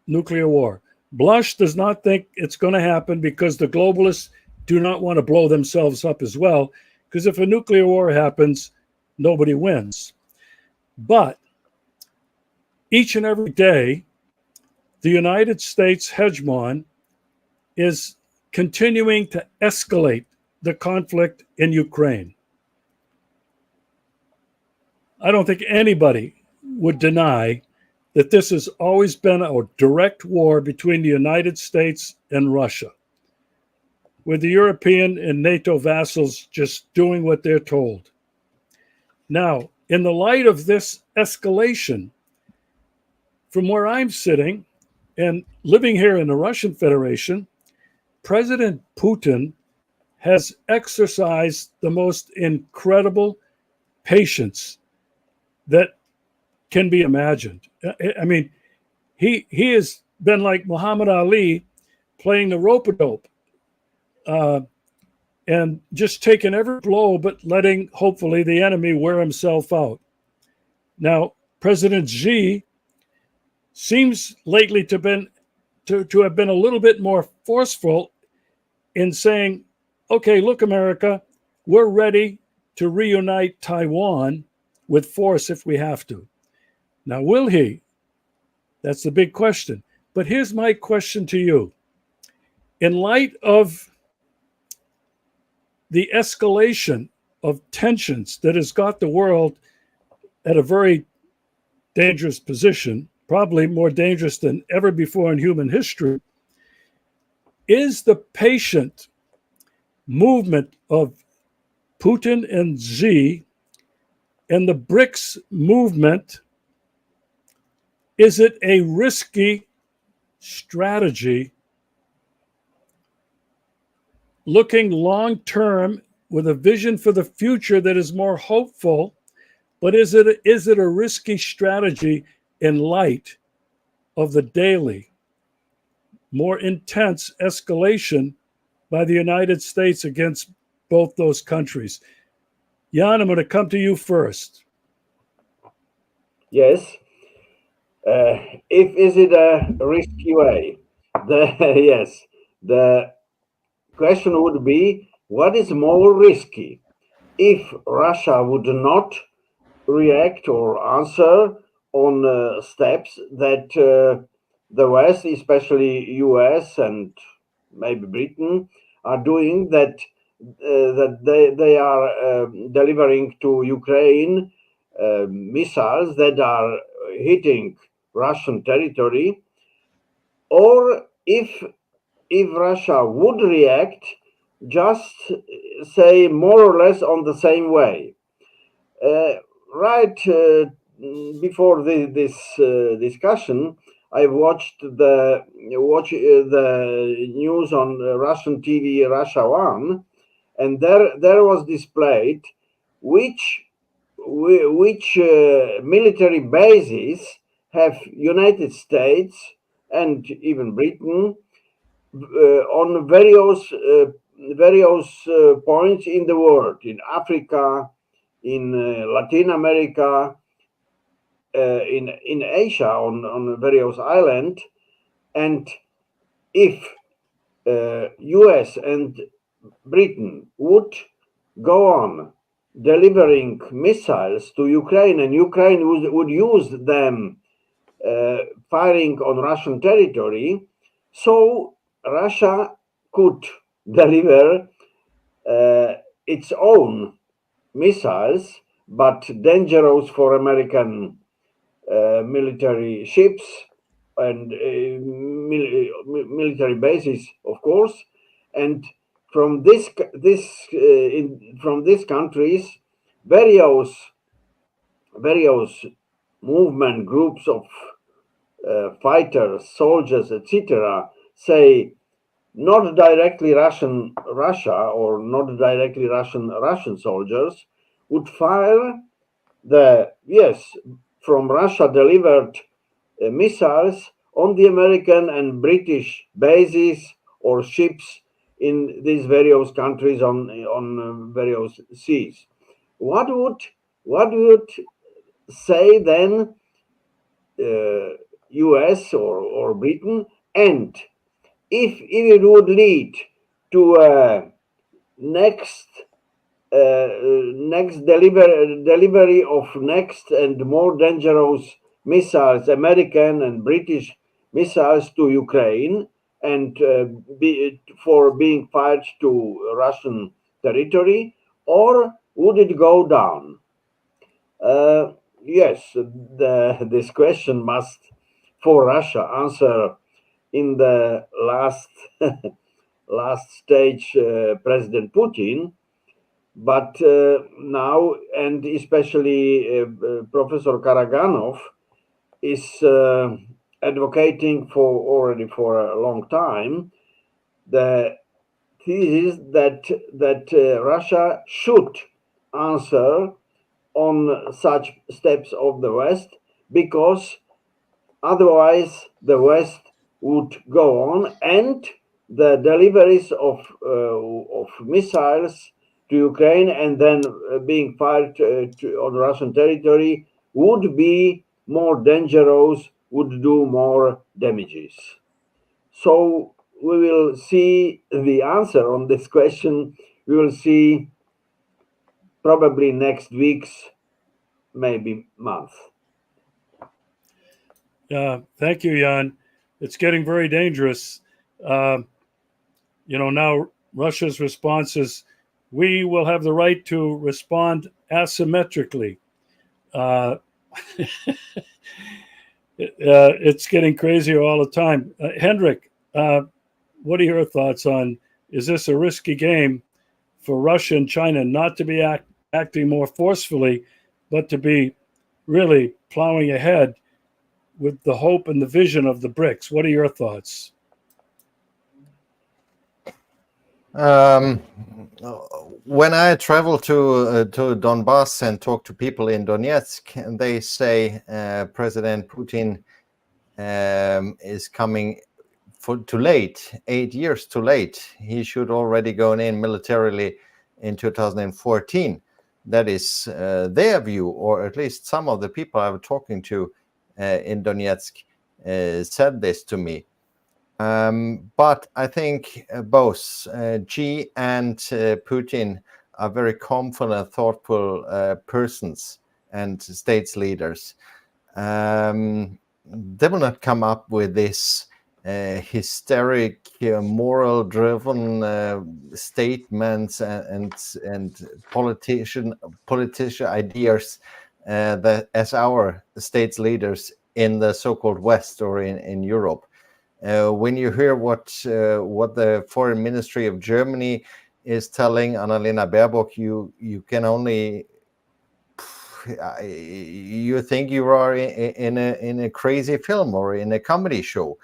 nuclear war. Blush does not think it's going to happen because the globalists do not want to blow themselves up as well, because if a nuclear war happens, nobody wins. But each and every day, the United States hegemon is continuing to escalate the conflict in Ukraine. I don't think anybody would deny that this has always been a direct war between the United States and Russia, with the European and NATO vassals just doing what they're told. Now, in the light of this escalation, from where I'm sitting and living here in the Russian Federation, President Putin has exercised the most incredible patience that can be imagined. I mean, he has been like Muhammad Ali playing the rope-a-dope and just taking every blow, but letting, hopefully, the enemy wear himself out. Now, President Xi seems lately to have been a little bit more forceful in saying, okay, look, America, we're ready to reunite Taiwan with force if we have to. Now, will he? That's the big question. But here's my question to you. In light of the escalation of tensions that has got the world at a very dangerous position, probably more dangerous than ever before in human history, is the patient movement of Putin and Xi and the BRICS movement, is it a risky strategy looking long-term with a vision for the future that is more hopeful, but is it a risky strategy in light of the daily, more intense escalation by the United States against both those countries? Jan, I'm going to come to you first. Yes. Is it a risky way? Yes. The question would be, what is more risky? If Russia would not react or answer on steps that the West, especially US and maybe Britain, are doing, that they are delivering to Ukraine missiles that are hitting Russian territory, or if Russia would react, just say more or less on the same way. Right before this discussion, I watched the news on Russian TV, Russia One, and there was displayed which military bases have United States and even Britain on various points in the world, in Africa, in Latin America, in Asia, on various islands. And if US and Britain would go on delivering missiles to Ukraine, and Ukraine would use them firing on Russian territory, so Russia could deliver its own missiles, but dangerous for American military ships and military bases, of course. And from from these countries, various movement groups of fighters, soldiers, etc., say not directly Russia or not directly Russian soldiers would fire the, yes, from Russia delivered missiles on the American and British bases or ships in these various countries on various seas. What would say then US or Britain? And if it would lead to a next delivery of next and more dangerous missiles, American and British missiles to Ukraine, and for being fired to Russian territory, or would it go down? Yes, this question must, for Russia, answer in the last last stage, President Putin. But now, and especially Professor Karaganov is advocating for already for a long time the thesis that Russia should answer on such steps of the West, because otherwise the West would go on, and the deliveries of missiles to Ukraine and then being fired on Russian territory would be more dangerous, would do more damages. So we will see the answer on this question. We will see probably next week's, maybe month. Thank you, Jan. It's getting very dangerous. Now Russia's response is, we will have the right to respond asymmetrically. It's getting crazier all the time. Hendrik, what are your thoughts on, is this a risky game for Russia and China not to be acting more forcefully, but to be really plowing ahead with the hope and the vision of the BRICS? What are your thoughts? When I travel to Donbass and talk to people in Donetsk, they say President Putin is coming too late, 8 years too late. He should already go in militarily in 2014. That is their view, or at least some of the people I was talking to in Donetsk said this to me. But I think both Xi and Putin are very confident, thoughtful persons and states leaders. They will not come up with this hysteric, moral-driven statements and politician ideas that as our states leaders in the so-called West or in Europe. When you hear what the foreign ministry of Germany is telling Annalena Baerbock, you can only you think you are in a crazy film or in a comedy show.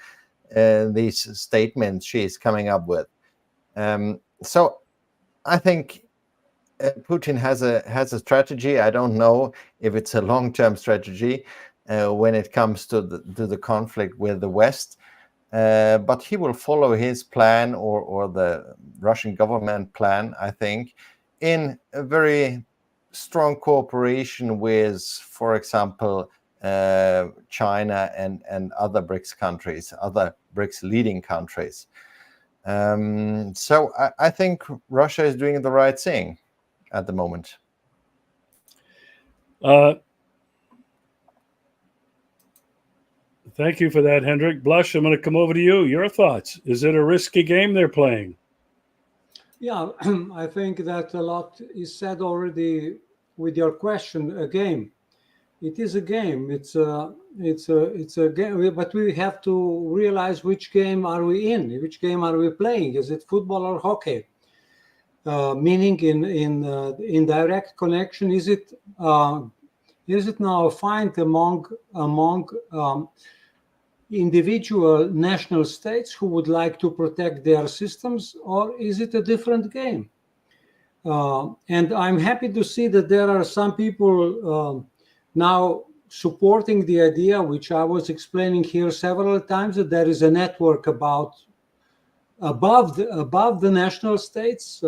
These statements she is coming up with. So I think Putin has a strategy. I don't know if it's a long-term strategy when it comes to the conflict with the West. But he will follow his plan or the Russian government plan, I think, in a very strong cooperation with, for example, China and other BRICS countries, other BRICS leading countries. So I think Russia is doing the right thing at the moment. Thank you for that, Hendrik. Blush, I'm going to come over to you. Your thoughts. Is it a risky game they're playing? Yeah, I think that a lot is said already with your question. A game. It is a game. It's a game, but we have to realize which game are we in? Which game are we playing? Is it football or hockey? Meaning in direct connection, is it now a fight among individual national states who would like to protect their systems, or is it a different game? And I'm happy to see that there are some people now supporting the idea, which I was explaining here several times, that there is a network above the national states.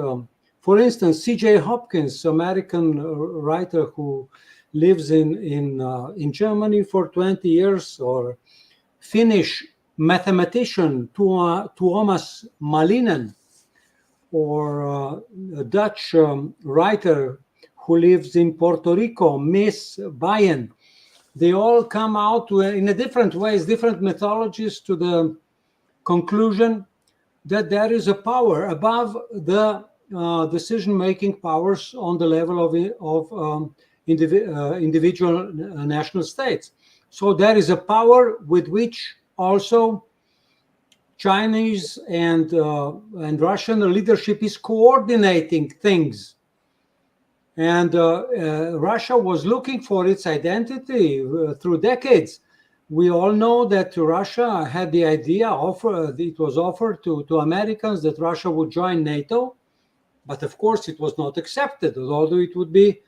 For instance, C.J. Hopkins, American writer who lives in Germany for 20 years, or Finnish mathematician Tuomas Malinen, or a Dutch writer who lives in Puerto Rico, Miss Bayen. They all come out in a different ways, different methodologies, to the conclusion that there is a power above the decision-making powers on the level of individual national states. So there is a power with which also Chinese and Russian leadership is coordinating things. And Russia was looking for its identity through decades. We all know that Russia had the idea, it was offered to Americans that Russia would join NATO, but of course it was not accepted, although it would be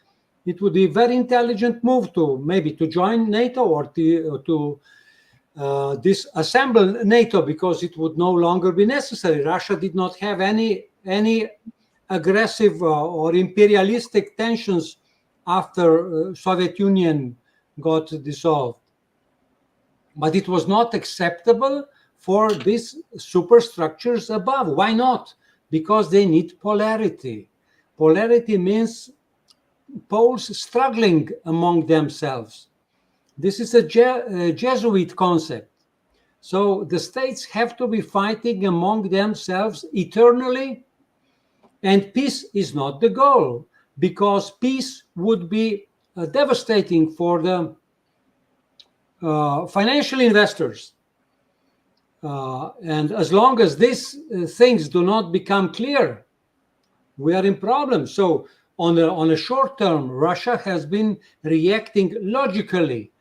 a very intelligent move to join NATO, or to disassemble NATO, because it would no longer be necessary. Russia did not have any aggressive or imperialistic tensions after Soviet Union got dissolved. But it was not acceptable for these superstructures above. Why not? Because they need polarity. Polarity means poles struggling among themselves. This is a Jesuit concept. So the states have to be fighting among themselves eternally, and peace is not the goal, because peace would be devastating for the financial investors. And as long as these things do not become clear, we are in problems. So on a short term, Russia has been reacting logically.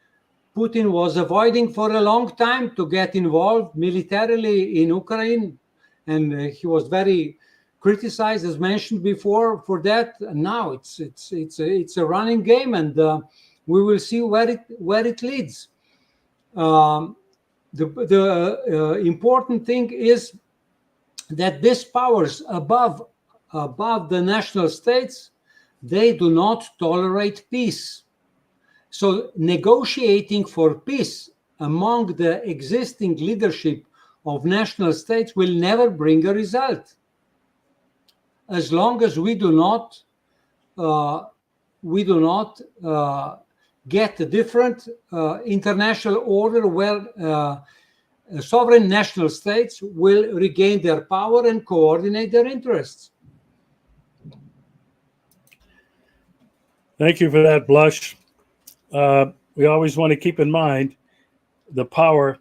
Putin was avoiding for a long time to get involved militarily in Ukraine, and he was very criticized, as mentioned before, for that. Now it's a running game, and we will see where it leads. The important thing is that these powers above the national states, they do not tolerate peace. So negotiating for peace among the existing leadership of national states will never bring a result, as long as we do not get a different international order where sovereign national states will regain their power and coordinate their interests. Thank you for that, Blush. We always want to keep in mind the power,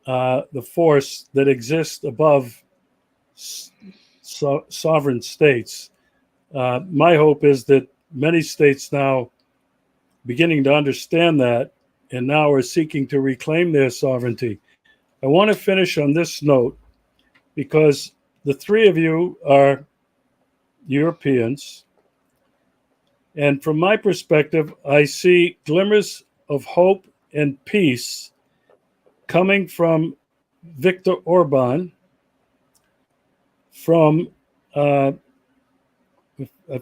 the force that exists above sovereign states. My hope is that many states now beginning to understand that, and now are seeking to reclaim their sovereignty. I want to finish on this note, because the three of you are Europeans. And from my perspective, I see glimmers of hope and peace coming from Viktor Orban, from, I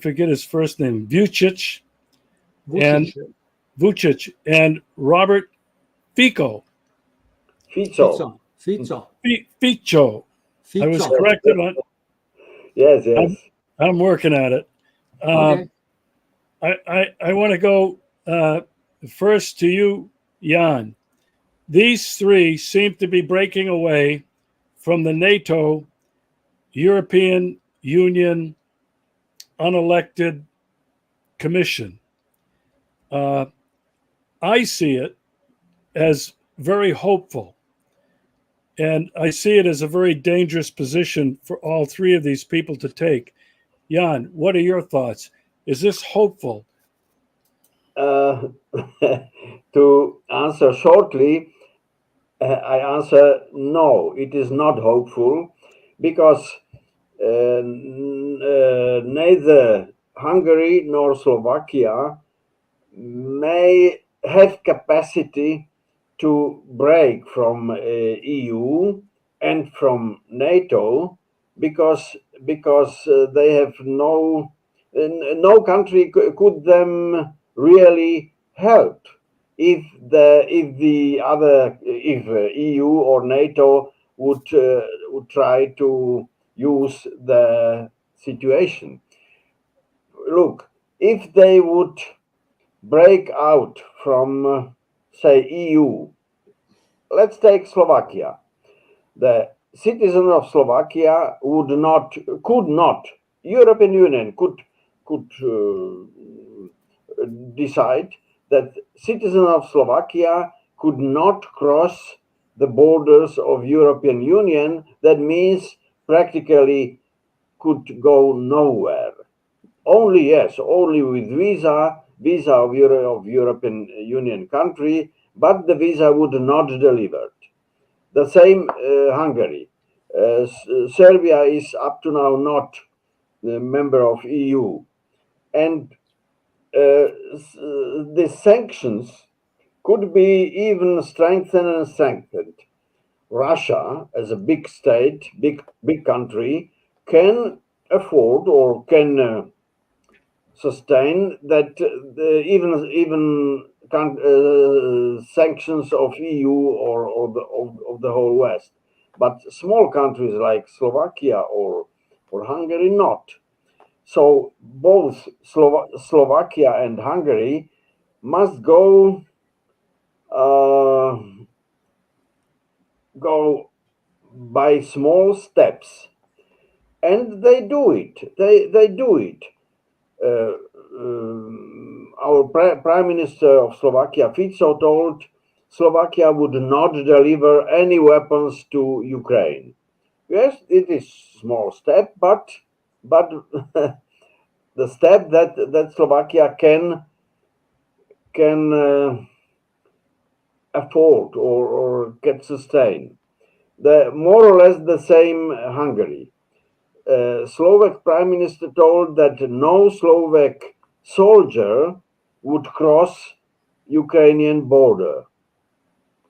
forget his first name, Vucic, and Robert Fico. Fico. Fico. I was corrected on. Yes. I'm working at it. Okay. I want to go first to you, Jan. These three seem to be breaking away from the NATO, European Union, unelected commission. I see it as very hopeful, and I see it as a very dangerous position for all three of these people to take. Jan, what are your thoughts? Is this hopeful? To answer shortly, I answer no, it is not hopeful, because neither Hungary nor Slovakia may have capacity to break from EU and from NATO, because they have no country could them really help if EU or NATO would try to use the situation. Look, if they would break out from, say, EU, let's take Slovakia. The citizen of Slovakia could not, European Union could decide that citizen of Slovakia could not cross the borders of European Union. That means practically could go nowhere. Only, yes, only with visa of European Union country, but the visa would not delivered. The same Hungary. Serbia is up to now not a member of EU, and the sanctions could be even strengthened and strengthened. Russia, as a big state, big country, can afford or can sustain that even sanctions of EU or of the whole West, but small countries like Slovakia or Hungary not. So both Slovakia and Hungary must uh, go by small steps, and they do it. They do it. Our Prime Minister of Slovakia, Fico, told Slovakia would not deliver any weapons to Ukraine. Yes, it is small step, but the step that Slovakia can afford or can sustain. The more or less the same Hungary. Slovak Prime Minister told that no Slovak soldier would cross Ukrainian border,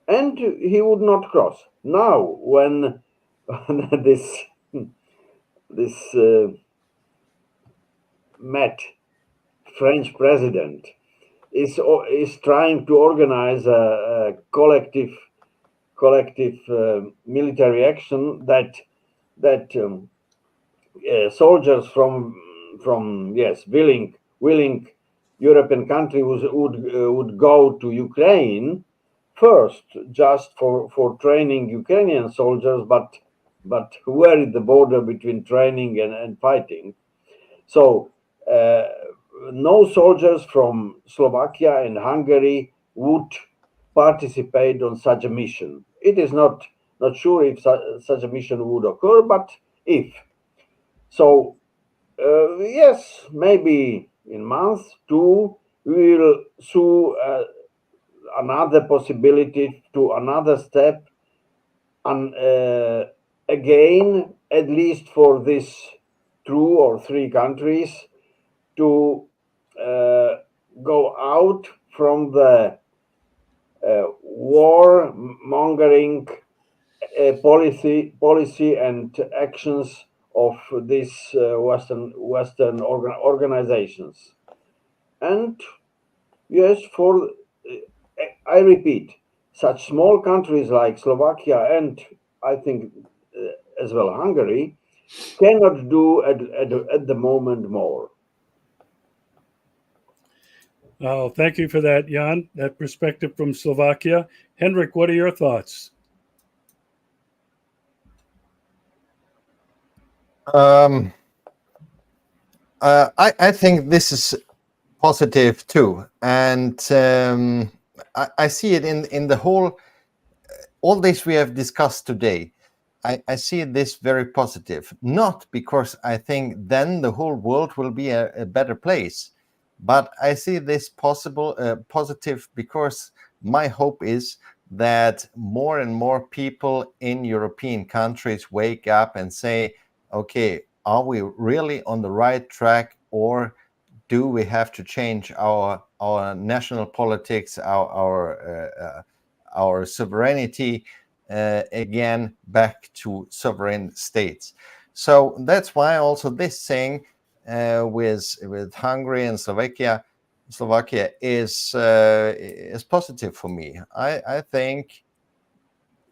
and he would not cross. Now, when this Met French president is trying to organize a collective military action that soldiers from yes willing European countries would go to Ukraine first, just for training Ukrainian soldiers, but where is the border between training and fighting? So no soldiers from Slovakia and Hungary would participate on such a mission. It is not sure if such a mission would occur, but if so, yes, maybe in month two we will see another possibility to another step, and again, at least for these 2 or 3 countries, to go out from the war mongering policy and actions of these Western organizations. And yes, I repeat, such small countries like Slovakia and I think as well Hungary cannot do at the moment more. Oh, thank you for that, Jan. That perspective from Slovakia. Henrik, what are your thoughts? I think this is positive too, and I see it in the whole all this we have discussed today. I see this very positive, not because I think then the whole world will be a better place, but I see this positive because my hope is that more and more people in European countries wake up and say, okay, are we really on the right track, or do we have to change our national politics, our sovereignty again back to sovereign states? So that's why also this thing with Hungary and Slovakia is positive for me. I think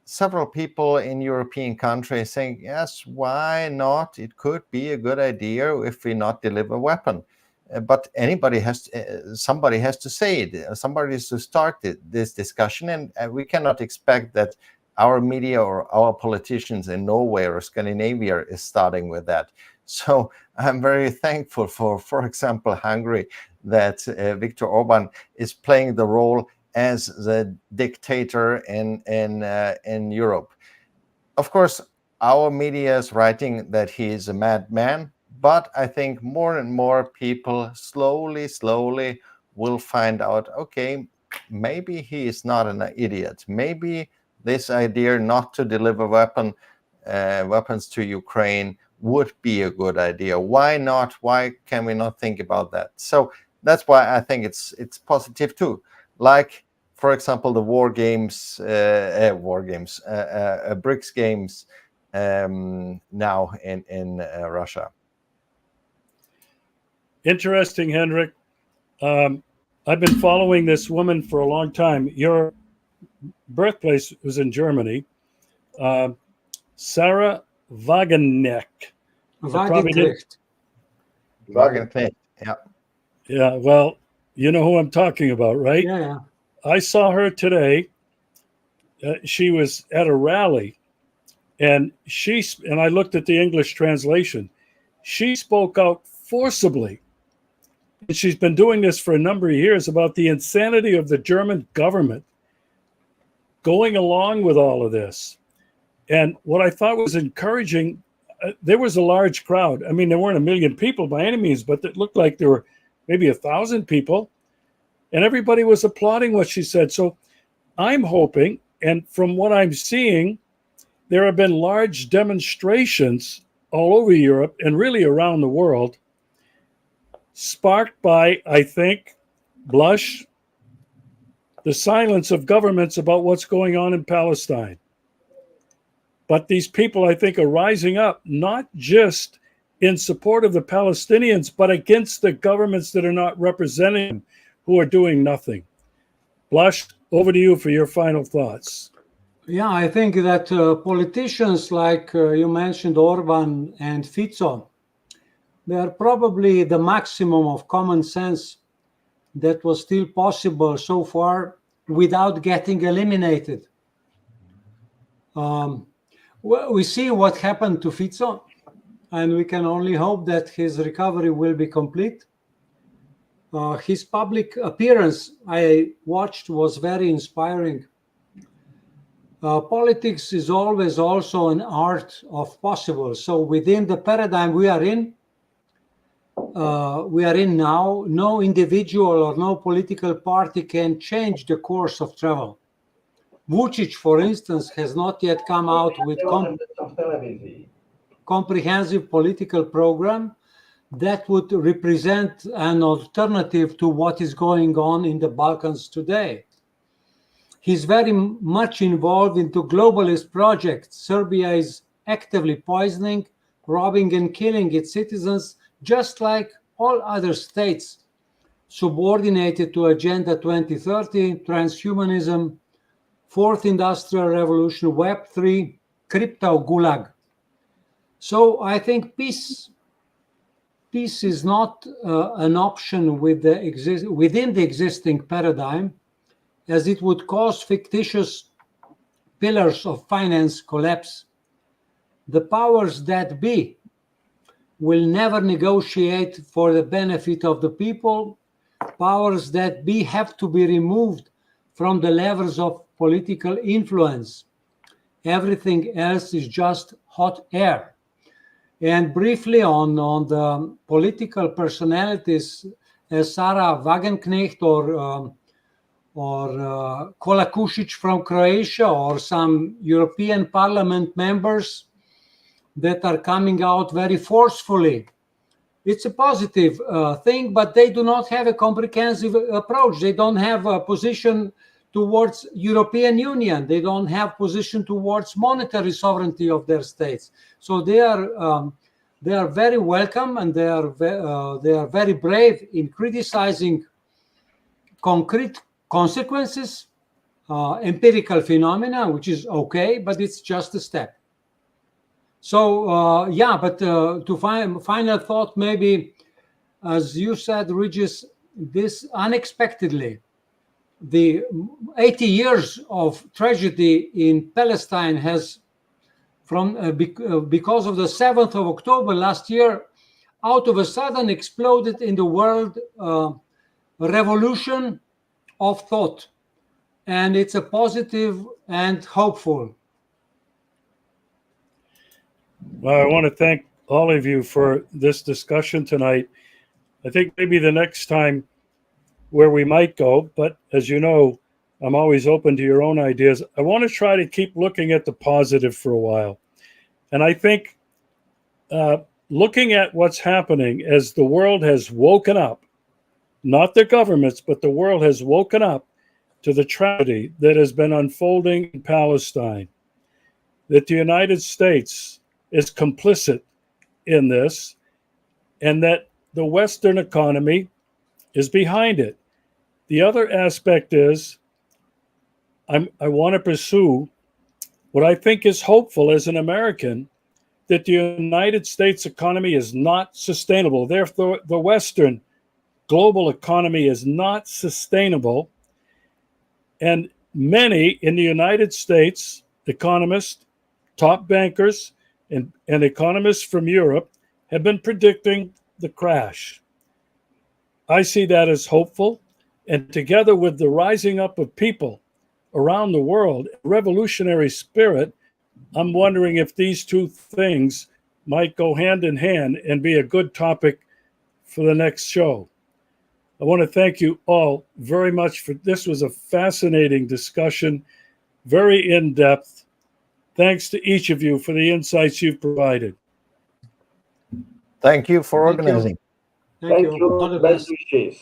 several people in European countries think, yes, why not? It could be a good idea if we not deliver weapon. But somebody has to say it. Somebody has to start this discussion, and we cannot expect that our media or our politicians in Norway or Scandinavia is starting with that. So I'm very thankful for example, Hungary, that Viktor Orban is playing the role as the dictator in Europe. Of course, our media is writing that he is a madman, but I think more and more people slowly will find out, okay, maybe he is not an idiot. Maybe this idea not to deliver weapons to Ukraine would be a good idea. Why not? Why can we not think about that? So that's why I think it's positive too. Like, for example, the BRICS games now in Russia. Interesting, Henrik. I've been following this woman for a long time. Your birthplace was in Germany. Sarah Wagenknecht. Wagenknecht. Yeah. Yeah, well, you know who I'm talking about, right? Yeah. I saw her today. She was at a rally, and I looked at the English translation. She spoke out forcibly. And she's been doing this for a number of years about the insanity of the German government going along with all of this. And what I thought was encouraging, there was a large crowd. I mean, there weren't 1 million people by any means, but it looked like there were maybe 1,000 people. And everybody was applauding what she said. So I'm hoping, and from what I'm seeing, there have been large demonstrations all over Europe and really around the world, sparked by, I think, Blush, the silence of governments about what's going on in Palestine. But these people, I think, are rising up, not just in support of the Palestinians, but against the governments that are not representing them, who are doing nothing. Blush, over to you for your final thoughts. Yeah, I think that politicians like you mentioned, Orban and Fico, they are probably the maximum of common sense that was still possible so far without getting eliminated. Well, we see what happened to Fico, and we can only hope that his recovery will be complete. His public appearance I watched was very inspiring. Politics is always also an art of possible. So within the paradigm we are in now, no individual or no political party can change the course of travel. Vučić, for instance, has not yet come out with comprehensive political program that would represent an alternative to what is going on in the Balkans today. He's very much involved into globalist projects. Serbia is actively poisoning, robbing and killing its citizens, just like all other states subordinated to Agenda 2030, transhumanism, Fourth Industrial Revolution, Web3, crypto gulag. So I think peace is not an option within the existing paradigm, as it would cause fictitious pillars of finance collapse. The powers that be will never negotiate for the benefit of the people. Powers that be have to be removed from the levels of political influence. Everything else is just hot air. And briefly on the political personalities, Sarah Wagenknecht Kola Kušić from Croatia, or some European Parliament members that are coming out very forcefully. It's a positive thing, but they do not have a comprehensive approach. They don't have a position towards European Union. They don't have position towards monetary sovereignty of their states. So they are very welcome, and they are very brave in criticizing concrete consequences, empirical phenomena, which is okay, but it's just a step. So but to final thought, maybe, as you said, Regis, this unexpectedly, the 80 years of tragedy in Palestine has, because of the 7th of October last year, out of a sudden exploded in the world revolution of thought, and it's a positive and hopeful. Well, I want to thank all of you for this discussion tonight. I think maybe the next time where we might go, but as you know, I'm always open to your own ideas. I want to try to keep looking at the positive for a while. And I think looking at what's happening as the world has woken up, not the governments, but the world has woken up to the tragedy that has been unfolding in Palestine, that the United States is complicit in this, and that the Western economy is behind it. The other aspect is I want to pursue what I think is hopeful as an American, that the United States economy is not sustainable. Therefore, the Western global economy is not sustainable. And many in the United States, economists, top bankers, and economists from Europe have been predicting the crash. I see that as hopeful. And together with the rising up of people around the world, revolutionary spirit, I'm wondering if these two things might go hand in hand and be a good topic for the next show. I want to thank you all very much for this. Was a fascinating discussion, very in-depth. Thanks to each of you for the insights you've provided. Thank you for organizing. Thank you. All the Best best. wishes.